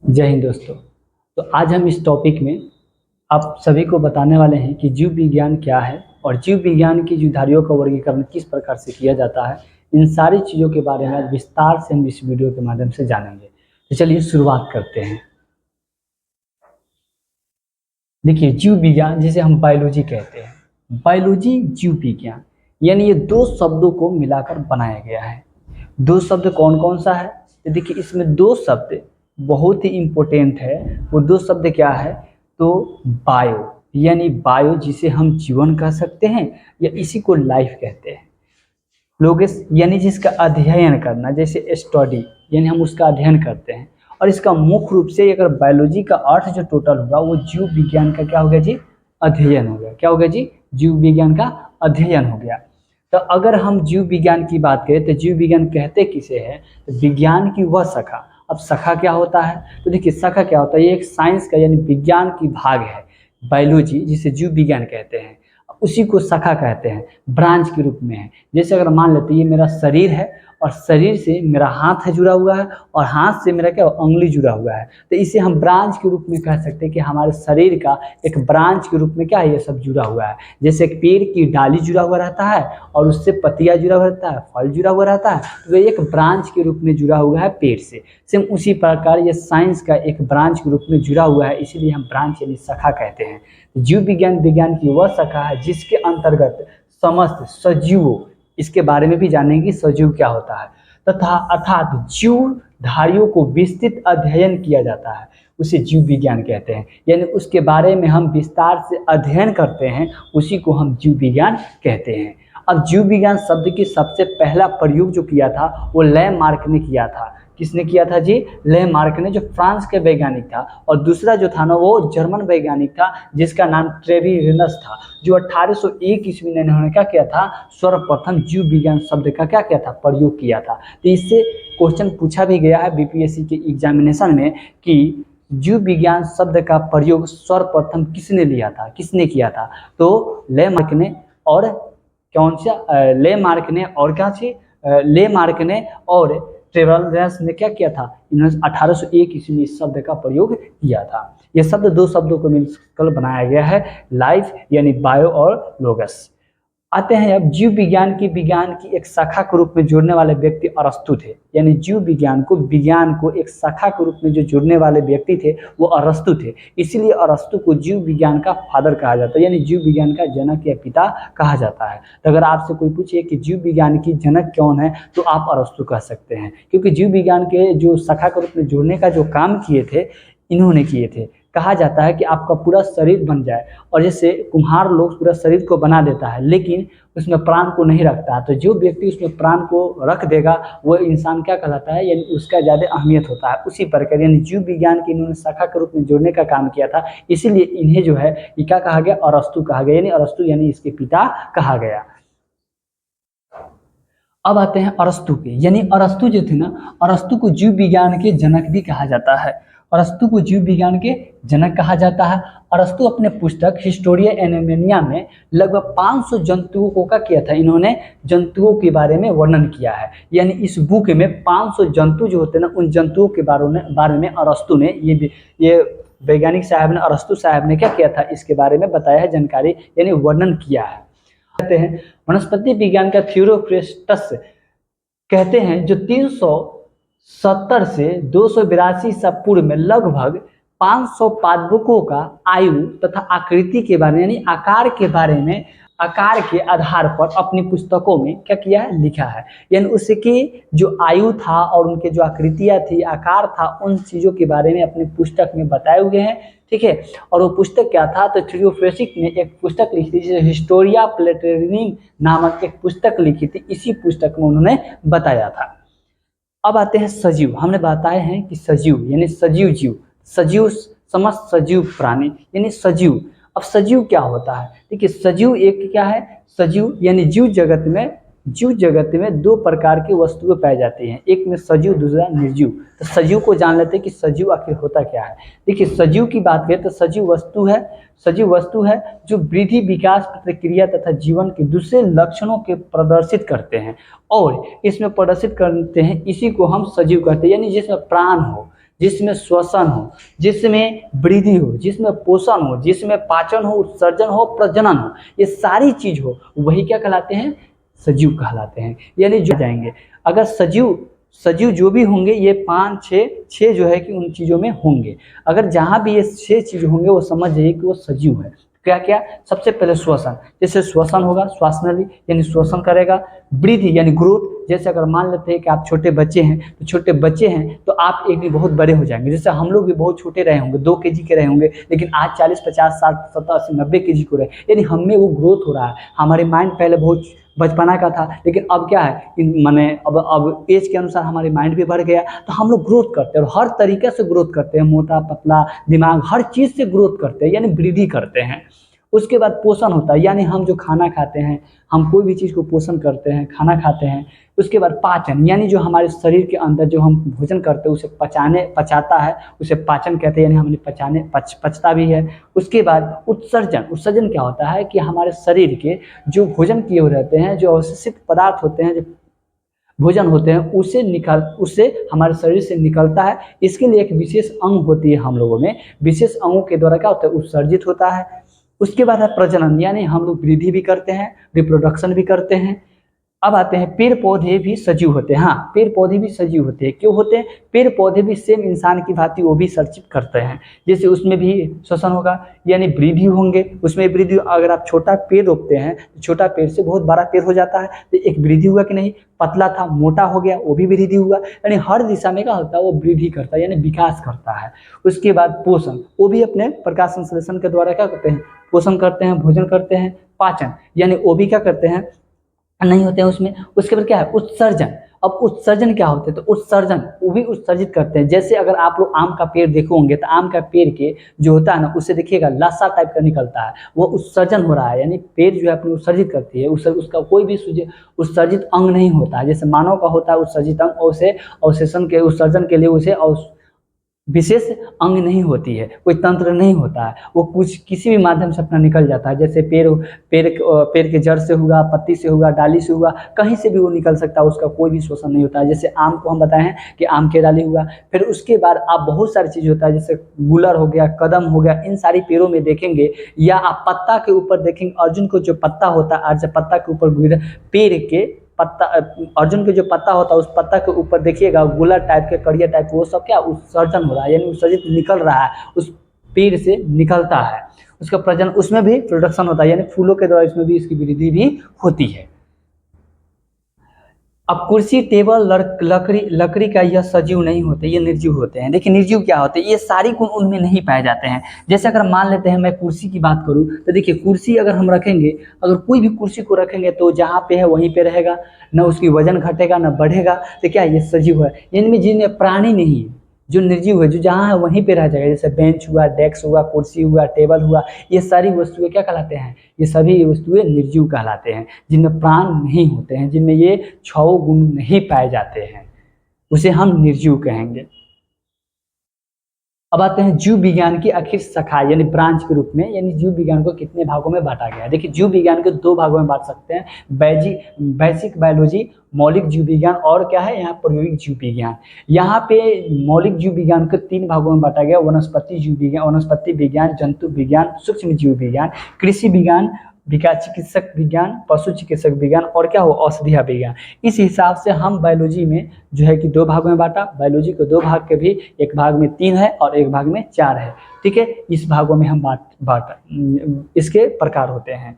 जय हिंद दोस्तों। तो आज हम इस टॉपिक में आप सभी को बताने वाले हैं कि जीव विज्ञान क्या है और जीव विज्ञान की जीवधारियों का वर्गीकरण किस प्रकार से किया जाता है। इन सारी चीज़ों के बारे में आज विस्तार से हम इस वीडियो के माध्यम से जानेंगे। तो चलिए शुरुआत करते हैं। देखिए, जीव विज्ञान जिसे हम बायोलॉजी कहते हैं, बायोलॉजी जीव विज्ञान यानी ये दो शब्दों को मिलाकर बनाया गया है। दो शब्द कौन कौन सा है? तो देखिए, इसमें दो शब्द बहुत ही इम्पोर्टेंट है। वो दो शब्द क्या है? तो बायो यानी बायो जिसे हम जीवन कह सकते हैं या इसी को लाइफ कहते हैं। लोगस यानी जिसका अध्ययन करना, जैसे स्टडी यानी हम उसका अध्ययन करते हैं। और इसका मुख्य रूप से अगर बायोलॉजी का अर्थ जो टोटल होगा वो जीव विज्ञान का क्या हो गया जी? अध्ययन हो गया। क्या हो गया जी? जीव विज्ञान का अध्ययन हो गया। तो अगर हम जीव विज्ञान की बात करें तो जीव विज्ञान कहते किसे हैं? तो विज्ञान की वह शाखा। अब शाखा क्या होता है? तो देखिए, शाखा क्या होता है? ये एक साइंस का यानी विज्ञान की भाग है। बायोलॉजी जिसे जीव विज्ञान कहते हैं उसी को शाखा कहते हैं, ब्रांच के रूप में है। जैसे अगर मान लेते ये मेरा शरीर है और शरीर से मेरा हाथ है जुड़ा हुआ है और हाथ से मेरा क्या उंगली जुड़ा हुआ है, तो इसे हम ब्रांच के रूप में कह सकते हैं कि हमारे शरीर का एक ब्रांच के रूप में क्या है, ये सब जुड़ा हुआ है। जैसे एक पेड़ की डाली जुड़ा हुआ रहता है और उससे पत्तियां जुड़ा हुआ रहता है, फल जुड़ा हुआ रहता है, तो ये एक ब्रांच के रूप में जुड़ा हुआ है पेड़ से। सेम उसी प्रकार ये साइंस का एक ब्रांच के रूप में जुड़ा हुआ है, इसीलिए हम ब्रांच यानी शाखा कहते हैं। जीव विज्ञान विज्ञान की वह शाखा है जिसके अंतर्गत समस्त सजीवों, इसके बारे में भी जानेंगे सजीव क्या होता है, तथा अर्थात जीवधारियों को विस्तृत अध्ययन किया जाता है, उसे जीव विज्ञान कहते हैं। यानी उसके बारे में हम विस्तार से अध्ययन करते हैं, उसी को हम जीव विज्ञान कहते हैं। अब जीव विज्ञान शब्द की सबसे पहला प्रयोग जो किया था वो लैमार्क ने किया था। किसने किया था जी? लैमार्क ने, जो फ्रांस के वैज्ञानिक था। और दूसरा जो था ना वो जर्मन वैज्ञानिक था जिसका नाम ट्रेवियस था, जो 1801 ईस्वी में इन्होंने क्या किया था? सर्वप्रथम जीव विज्ञान शब्द का क्या किया था? प्रयोग किया था। तो इससे क्वेश्चन पूछा भी गया है बीपीएससी के एग्जामिनेशन में कि जीव विज्ञान शब्द का प्रयोग सर्वप्रथम किसने लिया था, किसने किया था? तो लैमार्क ने। और कौन सा? लैमार्क ने और क्या थी? लैमार्क ने और ट्रेवियस ने क्या किया था? इन्होंने 1801 ईस्वी में इस शब्द का प्रयोग किया था। ये शब्द दो शब्दों को मिलकर बनाया गया है, लाइफ यानी बायो और लोगस। आते हैं अब जीव विज्ञान की एक शाखा के रूप में जोड़ने वाले व्यक्ति अरस्तु थे। यानी जीव विज्ञान को एक शाखा के रूप में जो जोड़ने वाले व्यक्ति थे वो अरस्तु थे। इसीलिए अरस्तु को जीव विज्ञान का फादर कहा जाता है, यानी जीव विज्ञान का जनक या पिता कहा जाता है। तो अगर आपसे कोई पूछे कि जीव विज्ञान की जनक कौन है तो आप अरस्तु कह सकते हैं, क्योंकि जीव विज्ञान के जो शाखा के रूप में जोड़ने का जो काम किए थे इन्होंने किए थे। कहा जाता है कि आपका पूरा शरीर बन जाए, और जैसे कुम्हार लोग पूरा शरीर को बना देता है लेकिन उसमें प्राण को नहीं रखता, तो जो व्यक्ति उसमें प्राण को रख देगा वो इंसान क्या कहलाता है, यानी उसका ज़्यादा अहमियत होता है। उसी प्रकार यानी जीव विज्ञान के इन्होंने शाखा के रूप में जोड़ने का काम किया था, इसीलिए इन्हें जो है ये क्या कहा गया? अरस्तु कहा गया, यानी अरस्तु यानी इसके पिता कहा गया। अब आते हैं अरस्तु के, यानी अरस्तु जो थे ना, अरस्तु को जीव विज्ञान के जनक भी कहा जाता है। अरस्तु को जीव विज्ञान के जनक कहा जाता है। अरस्तु अपने पुस्तक हिस्टोरिया एनिमिया में लगभग 500 जंतुओं को क्या किया था? इन्होंने जंतुओं के बारे में वर्णन किया है। यानी इस बुक में 500 जंतु जो होते हैं ना, उन जंतुओं के बारे में अरस्तु ने, ये वैज्ञानिक साहब ने, अरस्तु साहब ने क्या किया था? इसके बारे में बताया है, जानकारी यानी वर्णन किया है। कहते हैं वनस्पति विज्ञान का थियोफ्रेस्टस कहते हैं जो 370 से 282 ईसा पूर्व में लगभग 500 पादपों का आयु तथा आकृति के बारे में, यानी आकार के बारे में, आकार के आधार पर अपनी पुस्तकों में क्या किया है? लिखा है। यानी उसकी जो आयु था और उनके जो आकृतियां थी, आकार था, उन चीज़ों के बारे में अपनी पुस्तक में बताए हुए हैं। ठीक है। और वो पुस्तक क्या था? तो थियोफ्रेस्टस ने एक पुस्तक लिखी थी जिसे हिस्टोरिया प्लेटेरिनी नामक एक पुस्तक लिखी थी। इसी पुस्तक में उन्होंने बताया था। अब आते हैं सजीव। हमने बताए हैं कि सजीव यानी सजीव जीव, सजीव समस्त सजीव प्राणी यानी सजीव। अब सजीव क्या होता है? देखिए, सजीव एक क्या है? सजीव यानी जीव जगत में दो प्रकार की वस्तुएं पाई जाती हैं, एक में सजीव दूसरा निर्जीव। तो सजीव को जान लेते हैं कि सजीव आखिर होता क्या है। देखिए, सजीव की बात करें तो सजीव वस्तु है जो वृद्धि, विकास, प्रतिक्रिया तथा जीवन के दूसरे लक्षणों के प्रदर्शित करते हैं और इसमें प्रदर्शित करते हैं, इसी को हम सजीव कहते हैं। यानी जिसमें प्राण हो, जिसमें श्वसन हो, जिसमें वृद्धि हो, जिसमें पोषण हो, जिसमें पाचन हो, उत्सर्जन हो, प्रजनन हो, ये सारी चीज हो, वही क्या कहलाते हैं? सजीव कहलाते हैं। यानी जो जाएंगे अगर सजीव सजीव जो भी होंगे ये 5 6 जो है कि उन चीज़ों में होंगे। अगर जहाँ भी ये 6 चीज़ होंगे वो समझ जाइए कि वो सजीव है। क्या क्या? सबसे पहले श्वसन, जैसे श्वसन होगा, श्वास नली यानी श्वसन करेगा। वृद्धि यानी ग्रोथ, जैसे अगर मान लेते हैं कि आप छोटे बच्चे हैं, तो छोटे बच्चे हैं तो आप एक दिन बहुत बड़े हो जाएंगे। जैसे हम लोग भी बहुत छोटे रहे होंगे, 2 केजी के रहे होंगे, लेकिन आज 40 50 60 70 80 90 केजी को रहे, यानी हम में वो ग्रोथ हो रहा है। हमारे माइंड पहले बहुत बचपना का था, लेकिन अब क्या है, माने अब एज के अनुसार हमारे माइंड भी बढ़ गया, तो हम लोग ग्रोथ करते हैं और हर तरीके से ग्रोथ करते हैं, मोटा पतला दिमाग हर चीज़ से ग्रोथ करते हैं, यानी वृद्धि करते हैं। उसके बाद पोषण होता है, यानी हम जो खाना खाते हैं, हम कोई भी चीज़ को पोषण करते हैं, खाना खाते हैं। उसके बाद पाचन, यानी जो हमारे शरीर के अंदर जो हम भोजन करते हैं उसे पचाता है, उसे पाचन कहते हैं, यानी हमने पचता भी है। उसके बाद उत्सर्जन, उत्सर्जन क्या होता है कि हमारे शरीर के जो भोजन किए हुए रहते हैं, जो अवशेषित पदार्थ होते हैं, जो भोजन होते हैं, उससे हमारे शरीर से निकलता है। इसके लिए एक विशेष अंग होती है हम लोगों में, विशेष अंगों के द्वारा क्या होता है? उत्सर्जित होता है। उसके बाद है प्रजनन, यानी हम लोग वृद्धि भी करते हैं, रिप्रोडक्शन भी करते हैं। अब आते हैं पेड़ पौधे भी सजीव होते हैं। हाँ, पेड़ पौधे भी सजीव होते हैं। क्यों होते हैं? पेड़ पौधे भी सेम इंसान की भांति वो भी संचित करते हैं, जैसे उसमें भी श्वसन होगा, यानी वृद्धि होंगे, उसमें वृद्धि। अगर आप छोटा पेड़ रोपते हैं तो छोटा पेड़ से बहुत बड़ा पेड़ हो जाता है, तो एक वृद्धि हुआ कि नहीं? पतला था मोटा हो गया, वो भी वृद्धि हुआ, यानी हर दिशा में क्या होता है? वो वृद्धि करता है, यानी विकास करता है। उसके बाद पोषण, वो भी अपने प्रकाश संश्लेषण के द्वारा क्या करते हैं? पोषण करते हैं, भोजन करते हैं। पाचन, यानी वो भी क्या करते हैं? नहीं होते हैं उसमें। उसके बाद क्या है? उत्सर्जन। अब उत्सर्जन क्या होते हैं? तो उत्सर्जन वो भी उत्सर्जित करते हैं। जैसे अगर आप लोग आम का पेड़ देखोगे तो आम का पेड़ के जो होता है ना, उससे देखिएगा लाशा टाइप का निकलता है, वो उत्सर्जन हो रहा है, यानी पेड़ जो है अपनी उत्सर्जित करती है। उसका कोई भी उत्सर्जित अंग नहीं होता है, जैसे मानव का होता है उत्सर्जित अंग, उसे अवशेषण के उत्सर्जन के लिए उसे विशेष अंग नहीं होती है, कोई तंत्र नहीं होता है, वो कुछ किसी भी माध्यम से अपना निकल जाता है। जैसे पेड़ के जड़ से हुआ, पत्ती से हुआ, डाली से हुआ, कहीं से भी वो निकल सकता है, उसका कोई भी शोषण नहीं होता है। जैसे आम को हम बताए हैं कि आम के डाली हुआ, फिर उसके बाद आप बहुत सारी चीज़ होता है, जैसे गुलर हो गया, कदम हो गया, इन सारी पेड़ों में देखेंगे, या आप पत्ता के ऊपर देखेंगे, अर्जुन को जो पत्ता होता है, आज पत्ता के ऊपर पेड़ के पत्ता, अर्जुन के जो पत्ता होता है उस पत्ता के ऊपर देखिएगा गुलाब टाइप के, कड़िया टाइप, वो सब क्या उत्सर्जन हो रहा है, यानी उत्सर्जित निकल रहा है, उस पेड़ से निकलता है। उसका प्रजनन, उसमें भी प्रोडक्शन होता है, यानी फूलों के द्वारा इसमें भी इसकी वृद्धि भी होती है। अब कुर्सी, टेबल, लकड़ी का यह सजीव नहीं होते, ये निर्जीव होते हैं। देखिए निर्जीव क्या होते हैं? ये सारी गुण उनमें नहीं पाए जाते हैं। जैसे अगर मान लेते हैं मैं कुर्सी की बात करूं, तो देखिए कुर्सी अगर हम रखेंगे, अगर कोई भी कुर्सी को रखेंगे तो जहाँ पे है वहीं पे रहेगा, न उसकी वजन घटेगा न बढ़ेगा, तो क्या ये सजीव है? इनमें जिनमें प्राणी नहीं है, जो निर्जीव है, जो जहाँ है वहीं पे रह जाएगा। जैसे बेंच हुआ, डेस्क हुआ, कुर्सी हुआ, टेबल हुआ, ये सारी वस्तुएं क्या कहलाते हैं? ये सभी वस्तुएं निर्जीव कहलाते हैं, जिनमें प्राण नहीं होते हैं, जिनमें ये 6 गुण नहीं पाए जाते हैं, उसे हम निर्जीव कहेंगे। अब आते हैं जीव विज्ञान की आखिर शाखा यानी ब्रांच के रूप में, यानी जीव विज्ञान को कितने भागों में बांटा गया है। देखिए जीव विज्ञान को 2 भागों में बांट सकते हैं, बेसिक बायोलॉजी, मौलिक जीव विज्ञान, और क्या है यहाँ प्रायोगिक जीव विज्ञान। यहाँ पे मौलिक जीव विज्ञान को 3 भागों में बांटा गया, वनस्पति जीव विज्ञान, वनस्पति विज्ञान, जंतु विज्ञान, सूक्ष्म जीव विज्ञान, कृषि विज्ञान, विकास चिकित्सक विज्ञान, पशु चिकित्सक विज्ञान, और क्या हो औषधीय विज्ञान। इस हिसाब से हम बायोलॉजी में जो है कि 2 भागों में बांटा। बायोलॉजी को 2 भाग के भी, एक भाग में 3 है और एक भाग में 4 है, ठीक है। इस भागों में हम बांटा इसके प्रकार होते हैं।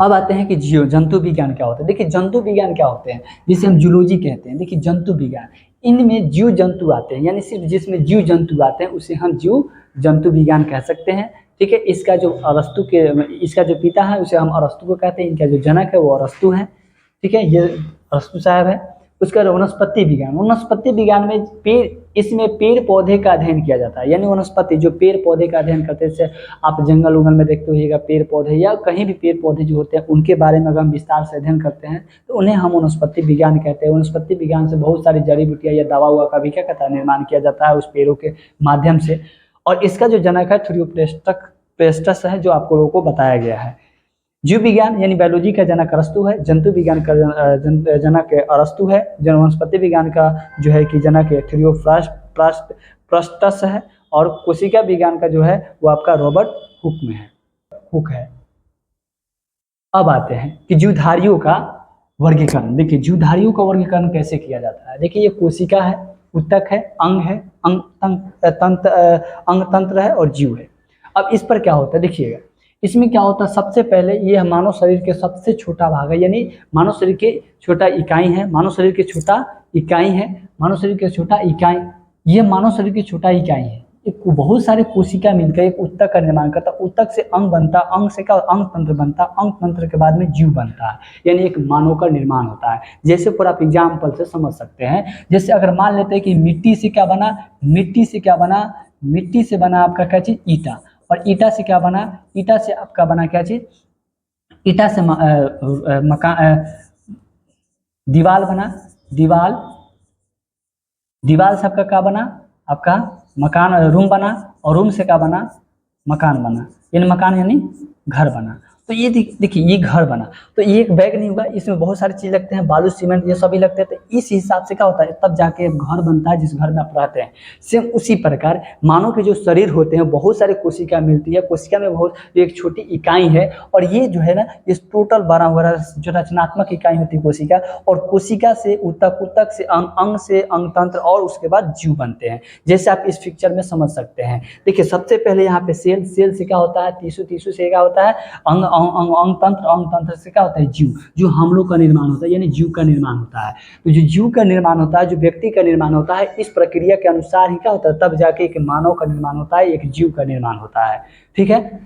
अब आते हैं कि जंतु विज्ञान क्या होता है। देखिए जंतु विज्ञान क्या होते हैं, जिसे हम जूलॉजी कहते हैं। देखिए जंतु विज्ञान, इनमें जीव जंतु आते हैं, यानी सिर्फ जिसमें जीव जंतु आते हैं उसे हम जीव जंतु विज्ञान कह सकते हैं, ठीक है। इसका जो इसका जो पिता है उसे हम अरस्तु को कहते हैं, इनका जो जनक है वो अरस्तु है, ठीक है, ये अरस्तु साहब है। उसका वनस्पति विज्ञान, वनस्पति विज्ञान में इसमें पेड़ पौधे का अध्ययन किया जाता है, यानी वनस्पति जो पेड़ पौधे का अध्ययन करते हैं, जैसे आप जंगल उंगल में देखते होइएगा पेड़ पौधे, या कहीं भी पेड़ पौधे जो होते हैं उनके बारे में अगर हम विस्तार से अध्ययन करते हैं तो उन्हें हम वनस्पति विज्ञान कहते हैं। वनस्पति विज्ञान से बहुत सारी जड़ी बूटियां या दवा उवा का भी क्या कहता है निर्माण किया जाता है उस पेड़ों के माध्यम से। और इसका जो जनक है थ्योरियोप्लेस्टस है, जो आप लोगों को बताया गया है। जीव विज्ञान यानी बायोलॉजी का जनक अरस्तु है, जंतु विज्ञान का जनक अरस्तु है, वनस्पति विज्ञान का जो है कि जनक प्रस्टस है, और कोशिका विज्ञान का जो है वो आपका रॉबर्ट हुक है। अब आते हैं कि जीवधारियों का वर्गीकरण। देखिए जीवधारियों का वर्गीकरण कैसे किया जाता है। देखिए ये कोशिका है, ऊतक है, अंग तंत्र है और जीव है। अब इस पर क्या होता है देखिएगा, इसमें क्या होता है, सबसे पहले ये मानव शरीर के सबसे छोटा भाग है, यानी मानव शरीर के छोटा इकाई है, मानव शरीर के छोटा इकाई है, मानव शरीर के छोटा इकाई, ये मानव शरीर की छोटा इकाई है। एक बहुत सारे कोशिका मिलकर एक ऊतक का निर्माण करता है, ऊतक से अंग बनता, अंग से क्या अंग तंत्र बनता, अंग तंत्र के बाद में जीव बनता है, यानी एक मानव का निर्माण होता है। जैसे पर आप एग्जाम्पल से समझ सकते हैं, जैसे अगर मान लेते हैं कि मिट्टी से क्या बना, मिट्टी से बना आपका क्या चीज, ईटा, और ईटा से क्या बना, ईटा से आपका बना क्या चीज, ईटा से मकान, दीवाल बना, दीवाल से आपका क्या बना, आपका मकान, रूम बना, और रूम से क्या बना, मकान बना, यानी मकान यानी घर बना। तो ये देखिए ये घर बना, तो ये एक बैग नहीं होगा, इसमें बहुत सारी चीज लगते हैं, बालू सीमेंट ये सभी लगते हैं, तो इस हिसाब से क्या होता है तब जाके एक घर बनता है जिस घर में आप रहते हैं। सेम उसी प्रकार मानव के जो शरीर होते हैं बहुत सारे कोशिका मिलती है, कोशिका में बहुत एक छोटी इकाई है, और ये जो है ना इस टोटल बना हुआ जो रचनात्मक इकाई होती है कोशिका, और कोशिका से ऊतक, ऊतक से अंग, अंग से अंग तंत्र, और उसके बाद जीव बनते हैं। जैसे आप इस पिक्चर में समझ सकते हैं। देखिए सबसे पहले यहाँ पे सेल, सेल से क्या होता है टिश्यू, टिश्यू से क्या होता है अंग, अंग तंत्र, अंग तंत्र से क्या होता है जीव, जो हम लोग का निर्माण होता है, यानी जीव का निर्माण होता है। तो जो जीव का निर्माण होता है, जो व्यक्ति का निर्माण होता है, इस प्रक्रिया के अनुसार ही क्या होता है तब जाके एक मानव का निर्माण होता है, एक जीव का निर्माण होता है। ठीक है,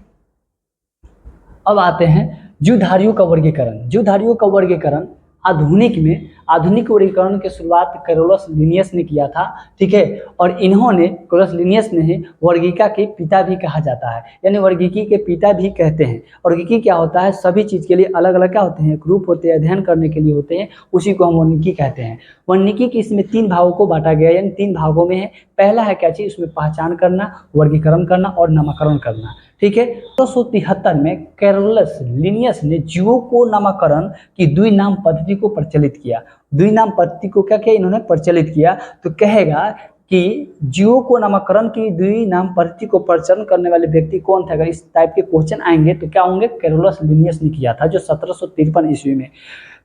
अब आते हैं जीवधारियों का वर्गीकरण। जीवधारियों का वर्गीकरण आधुनिक वर्गीकरण की शुरुआत कैरोलस लिनियस ने किया था। ठीक है, और इन्होंने, कैरोलस लिनियस ने वर्गीका के पिता भी कहा जाता है, यानी वर्गीकी के पिता भी कहते हैं। वर्गीकी क्या होता है, सभी चीज के लिए अलग अलग क्या होते हैं, ग्रुप होते हैं, अध्ययन करने के लिए होते हैं, उसी को हम वर्गीकी कहते हैं। वर्गीकी के इसमें 3 भागों को बांटा गया, यानी 3 भागों में है। पहला है क्या चीज, उसमें पहचान करना, वर्गीकरण करना और नामकरण करना। ठीक है, 1873 में कैरोलस लिनियस ने जीवों को नामकरण की द्विनाम पद्धति को प्रचलित किया। द्विनाम पद्धति को क्या किया इन्होंने, प्रचलित किया। तो कहेगा कि जीवों को नामकरण की द्विनाम पद्धति को प्रचलन करने वाले व्यक्ति कौन थे, अगर इस टाइप के क्वेश्चन आएंगे तो क्या होंगे, कैरोलस लिनियस ने किया था, जो 1753 ईस्वी में।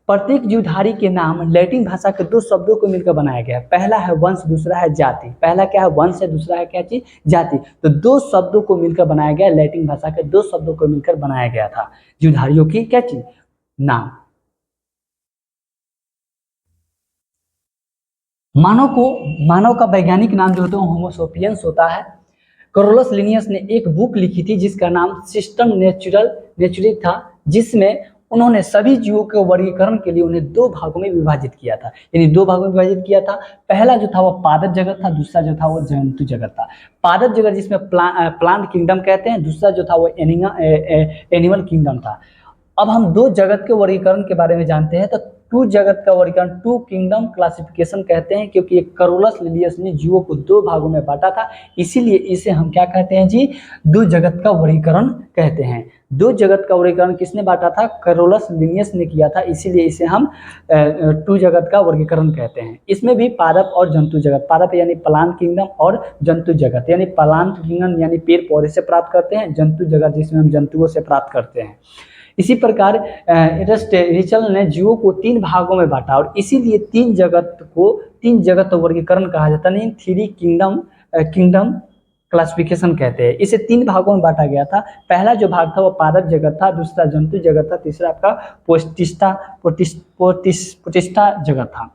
प्रत्येक जीवधारी के नाम लैटिन भाषा के 2 शब्दों को मिलकर बनाया गया है। पहला है वंश, दूसरा है जाति। पहला क्या है, वंश है, दूसरा है क्या चीज, जाति। तो 2 शब्दों को मिलकर बनाया गया, लैटिन भाषा के 2 शब्दों को मिलकर बनाया गया था जीवधारियों की क्या चीज, नाम। मानव का वैज्ञानिक नाम जो होता है होमो सेपियंस होता है। कैरोलस लिनियस ने एक बुक लिखी थी जिसका नाम सिस्टम नेचुरली था, जिसमें उन्होंने सभी जीवों के वर्गीकरण के लिए उन्हें 2 भागों में विभाजित किया था, यानी 2 भागों में विभाजित किया था। पहला जो था वो पादप जगत था, दूसरा जो था वो जंतु जगत था। पादप जगत जिसमें प्लांट किंगडम कहते हैं, दूसरा जो था वो एनिमल किंगडम था। अब हम 2 जगत के वर्गीकरण के बारे में जानते हैं। तो 2 जगत का वर्गीकरण 2 किंगडम क्लासिफिकेशन कहते हैं, क्योंकि एक कैरोलस लिनियस ने जीवों को 2 भागों में बांटा था, इसीलिए इसे हम क्या कहते हैं जी, 2 जगत का वर्गीकरण कहते हैं। 2 जगत का वर्गीकरण किसने बांटा था, कैरोलस लिनियस ने किया था, इसीलिए इसे हम 2 जगत का वर्गीकरण कहते हैं। इसमें भी पादप और जंतु जगत, पादप यानी प्लांट किंगडम, और जंतु जगत यानी प्लांट किंगडम यानी पेड़ पौधे से प्राप्त करते हैं, जंतु जगत जिसमें हम जंतुओं से प्राप्त करते हैं। इसी प्रकार एरिस्टोटल ने जीवों को 3 भागों में बांटा, और इसीलिए 3 जगत वर्गीकरण कहा जाता है, 3 किंगडम क्लासिफिकेशन कहते हैं। इसे 3 भागों में बांटा गया था। पहला जो भाग था वो पादप जगत था, दूसरा जंतु जगत था, तीसरा आपका पोटिस्टा जगत था।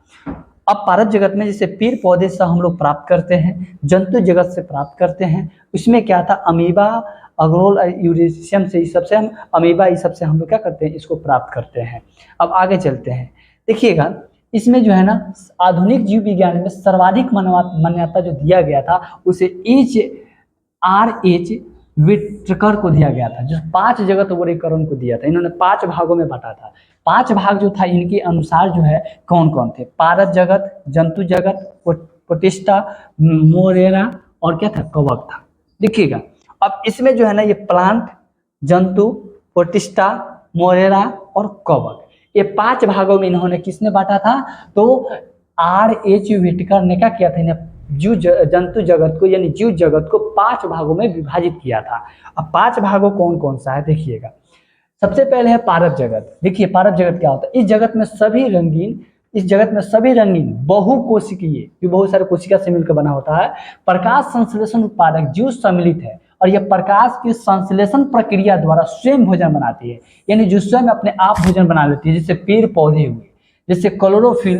अब पादप जगत में जैसे पेड़ पौधे से हम लोग प्राप्त करते हैं, जंतु जगत से प्राप्त करते हैं, उसमें क्या था, अमीबा, अग्रोल, यूरेशियम से, इस सबसे हम अमीबा, इस सबसे हम लोग क्या करते हैं, इसको प्राप्त करते हैं। अब आगे चलते हैं, देखिएगा इसमें जो है ना आधुनिक जीव विज्ञान में सर्वाधिक मान्यता जो दिया गया था उसे H.R.H. विट्कर को दिया गया था, जो 5 जगत वर्गीकरण को दिया था। इन्होंने 5 भागों में बांटा था। 5 भाग जो था इनके अनुसार जो है कौन कौन थे, पादप जगत, जंतु जगत, पोटिस्टा, मोरेना और क्या था, कवक था। देखिएगा अब इसमें जो है ना ये प्लांट, जंतु, पोटिस्टा, मोरेरा और कवक, ये 5 भागों में इन्होंने किसने बांटा था, तो R.H. विट्कर ने क्या किया था, इन्हें जंतु जगत को यानी जीव जगत को 5 भागों में विभाजित किया था। अब 5 भागों कौन कौन सा है देखिएगा। सबसे पहले है पारक जगत। देखिए पारक जगत क्या होता है, इस जगत में सभी रंगीन बहुकोशिकीय, जो बहुत सारे कोशिका से मिलकर बना होता है, प्रकाश संश्लेषण उत्पादक जीव सम्मिलित है और यह प्रकाश की संश्लेषण प्रक्रिया द्वारा स्वयं भोजन बनाती है, यानी जो स्वयं अपने आप भोजन बना लेती है, जैसे पेड़ पौधे हुए, जैसे क्लोरोफिल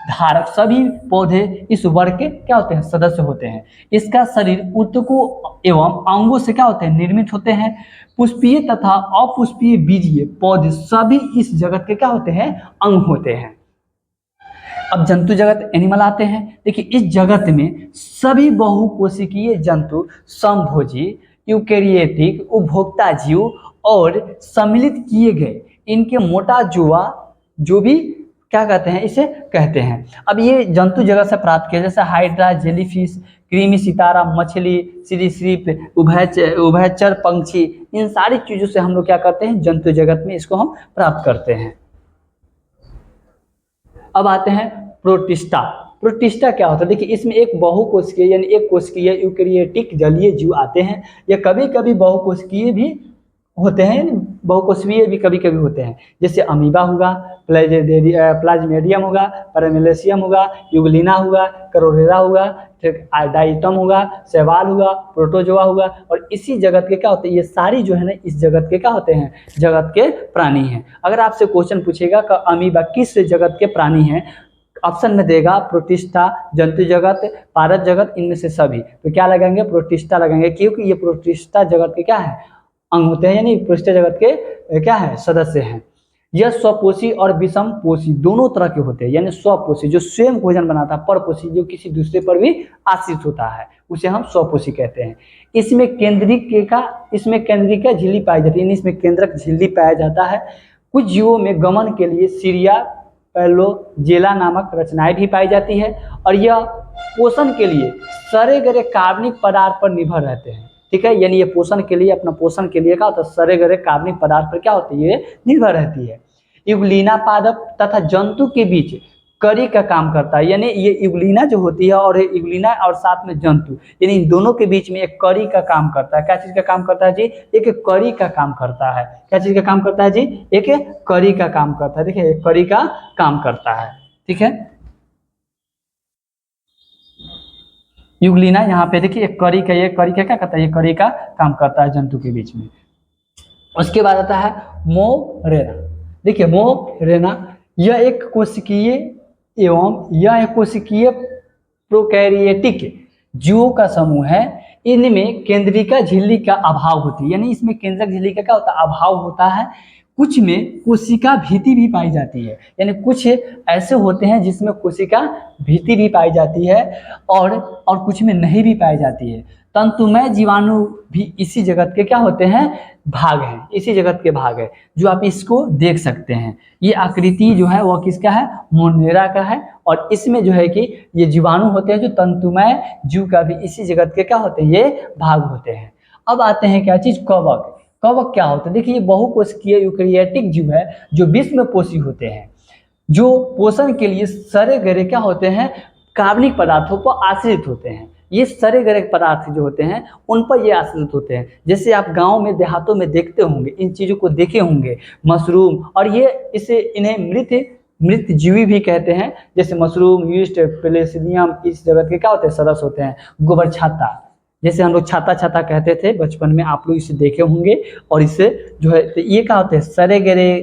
धारक सभी पौधे इस वर्ग के क्या होते हैं, सदस्य होते हैं। इसका शरीर ऊतकों एवं अंगों से क्या होते हैं, निर्मित होते हैं। पुष्पीय तथा अपुष्पीय बीजीय पौधे सभी इस जगत के क्या होते हैं, अंग होते हैं। अब जंतु जगत एनिमल आते हैं। देखिए इस जगत में सभी बहुकोशिकीय जंतु समभोजी, यूकेरियोटिक, उपभोक्ता जीव और सम्मिलित किए गए इनके मोटा जुआ जो भी क्या कहते हैं, इसे कहते हैं। अब ये जंतु जगत से प्राप्त किया, जैसे हाइड्रा, जेलीफिश, कृमि, सितारा, मछली, सरीसृप, उभयचर पंछी, इन सारी चीजों से हम लोग क्या करते हैं, जंतु जगत में इसको हम प्राप्त करते हैं। अब आते हैं प्रोटिस्टा। प्रोटिस्टा क्या होता है, देखिए इसमें एक बहुकोशिकीय यानी एक कोशिकीय यूकेरियोटिक जलीय जीव आते हैं। ये कभी कभी बहुकोशिकीय भी होते हैं, बहुकोशिकीय भी कभी कभी होते हैं, जैसे अमीबा हुआ, प्लाज्मेडियम होगा, पैरामेलियम होगा, यूग्लिना हुआ, करोरेरा हुआ, डाइटम होगा, शैवाल हुआ, प्रोटोजोआ हुआ। और इसी जगत के क्या होते हैं, ये सारी जो है ना इस जगत के क्या होते हैं, जगत के प्राणी हैं। अगर आपसे क्वेश्चन पूछेगा कि अमीबा किस जगत के प्राणी हैं, ऑप्शन में देगा प्रोटिस्टा, जंतु जगत, पारक जगत, इनमें से सभी, तो क्या लगाएंगे, प्रोटिस्टा लगाएंगे, क्योंकि ये प्रोटिस्टा जगत के क्या है, अंग होते हैं, यानी प्रोटिस्टा जगत के क्या है, सदस्य हैं। यह स्वपोषी और विषम पोषी दोनों तरह के होते हैं, यानी स्वपोषी जो स्वयं भोजन बनाता है, परपोषी जो किसी दूसरे पर भी आश्रित होता है, उसे हम स्वपोषी कहते हैं। इसमें केंद्रिका झिल्ली पाई जाती है, इसमें केंद्रक झिल्ली पाया जाता है। कुछ जीवों में गमन के लिए सीरिया पैलोजेला नामक रचनाएं भी पाई जाती है और यह पोषण के लिए सड़े गले कार्बनिक पदार्थ पर निर्भर रहते हैं। ठीक है, यानी ये पोषण के लिए, अपना पोषण के लिए क्या होता है, सड़े गले कार्बनिक पदार्थ पर क्या होती है, ये निर्भर रहती है। युगलीना पादप तथा जंतु के बीच कड़ी का काम करता है, यानी ये युगलीना जो होती है और युगलीना और साथ में जंतु, यानी इन दोनों के बीच में एक कड़ी का काम करता है। क्या चीज का काम करता है जी, एक कड़ी का काम करता है। क्या चीज का काम करता है जी, एक कड़ी का काम करता है। देखिए एक कड़ी का काम करता है। ठीक है, युगलीना यहाँ पे देखिए एक कड़ी का, ये कड़ी का क्या करता है, ये कड़ी का काम करता है जंतु के बीच में। उसके बाद आता है मोरेना। देखिए मोरेना यह एक कोशिकीय प्रोकैरियोटिक जीवों का समूह है। इनमें केंद्रिका झिल्ली का अभाव होती है, यानी इसमें केंद्रक झिल्ली का क्या होता है, अभाव होता है। कुछ में कोशिका भीति भी पाई जाती है, यानी कुछ ऐसे होते हैं जिसमें कोशिका भीति भी पाई जाती है और कुछ में नहीं भी पाई जाती है। तंतुमय जीवाणु भी इसी जगत के क्या होते हैं, भाग हैं, इसी जगत के भाग है, जो आप इसको देख सकते हैं। ये आकृति जो है वह किसका है, मोरेना का है। और इसमें जो है कि ये जीवाणु होते हैं जो तंतुमय जीव का भी इसी जगत के क्या होते हैं, ये भाग होते हैं। अब आते हैं क्या चीज, कवक। कवक क्या होता है, देखिए ये बहुकोशिकीय यूकेरियोटिक जीव है जो विश्व में पोषी होते हैं, जो पोषण के लिए सड़े गले क्या होते हैं, कार्बनिक पदार्थों पर आश्रित होते हैं। ये सड़े गले पदार्थ जो होते हैं उन पर ये आश्रित होते हैं। जैसे आप गांव में देहातों में देखते होंगे, इन चीज़ों को देखे होंगे, मशरूम, और ये इन्हें मृत जीवी भी कहते हैं। जैसे मशरूम, यीस्ट, पेनिसिलियम इस जगत के क्या होते हैं, सदस्य होते हैं। गोबर छाता, जैसे हम लोग छाता छाता कहते थे बचपन में, आप लोग इसे देखे होंगे। और इससे जो है तो ये क्या होते हैं, सड़े गले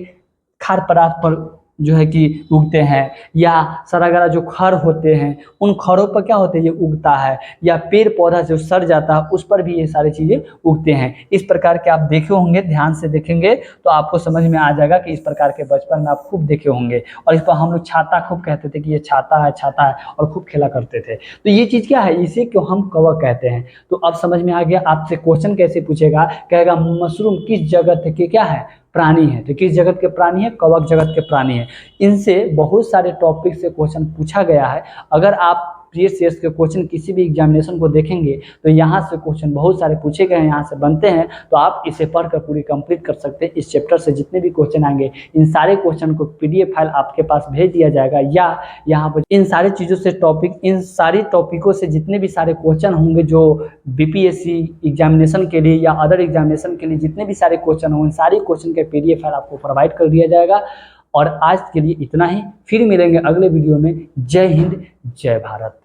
खाद्य पदार्थ पर जो है कि उगते हैं, या सड़ा गला जो खर होते हैं उन खरों पर क्या होते हैं, ये उगता है, या पेड़ पौधा जो सड़ जाता है उस पर भी ये सारी चीज़ें उगते हैं। इस प्रकार के आप देखे होंगे, ध्यान से देखेंगे तो आपको समझ में आ जाएगा कि इस प्रकार के बचपन में आप खूब देखे होंगे। और इस पर हम लोग छाता खूब कहते थे कि ये छाता है, छाता है, और खूब खेला करते थे। तो ये चीज़ क्या है, इसे क्यों हम कवक कहते हैं। तो अब समझ में आ गया। आपसे क्वेश्चन कैसे पूछेगा, कहेगा मशरूम किस जगत के क्या है, प्राणी है। तो किस जगत के प्राणी है, कवक जगत के प्राणी है। इनसे बहुत सारे टॉपिक से क्वेश्चन पूछा गया है। अगर आप प्रीवियस ईयर्स के क्वेश्चन किसी भी एग्जामिनेशन को देखेंगे तो यहाँ से क्वेश्चन बहुत सारे पूछे गए हैं, यहाँ से बनते हैं, तो आप इसे पढ़कर पूरी कंप्लीट कर सकते हैं। इस चैप्टर से जितने भी क्वेश्चन आएंगे इन सारे क्वेश्चन को PDF फाइल आपके पास भेज दिया जाएगा, या यहाँ पर इन सारी चीज़ों से इन सारी टॉपिकों से जितने भी सारे क्वेश्चन होंगे जो BPSC एग्जामिनेशन के लिए या अदर एग्जामिनेशन के लिए जितने भी सारे क्वेश्चन होंगे, सारे क्वेश्चन के PDF फाइल आपको प्रोवाइड कर दिया जाएगा। और आज के लिए इतना ही, फिर मिलेंगे अगले वीडियो में। जय हिंद, जय भारत।